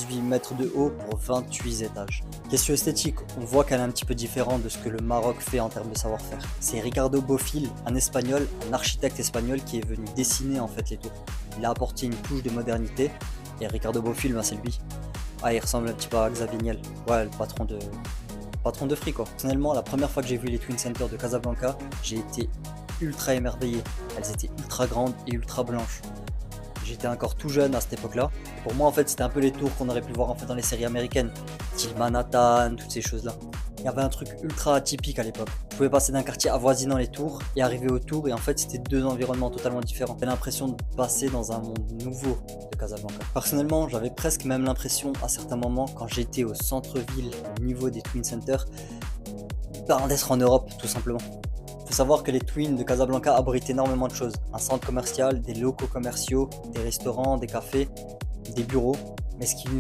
18 mètres de haut pour 28 étages. Question esthétique, on voit qu'elle est un petit peu différente de ce que le Maroc fait en termes de savoir-faire. C'est Ricardo Bofill, un espagnol, un architecte espagnol qui est venu dessiner en fait les tours. Il a apporté une touche de modernité et Ricardo Bofill, c'est lui. Ah, il ressemble un petit peu à Xavier Niel, ouais, le patron de Free quoi. Personnellement, la première fois que j'ai vu les Twin Centers de Casablanca, j'ai été ultra émerveillé. Elles étaient ultra grandes et ultra blanches. J'étais encore tout jeune à cette époque-là. Pour moi, en fait, c'était un peu les tours qu'on aurait pu voir en fait dans les séries américaines, style Manhattan, toutes ces choses-là. Il y avait un truc ultra atypique à l'époque. Je pouvais passer d'un quartier avoisinant les tours et arriver aux tours et en fait c'était deux environnements totalement différents. J'avais l'impression de passer dans un monde nouveau de Casablanca. Personnellement, j'avais presque même l'impression à certains moments quand j'étais au centre-ville, au niveau des Twin Centers, d'être en Europe tout simplement. Il faut savoir que les Twins de Casablanca abritent énormément de choses. Un centre commercial, des locaux commerciaux, des restaurants, des cafés, des bureaux. Mais ce qui nous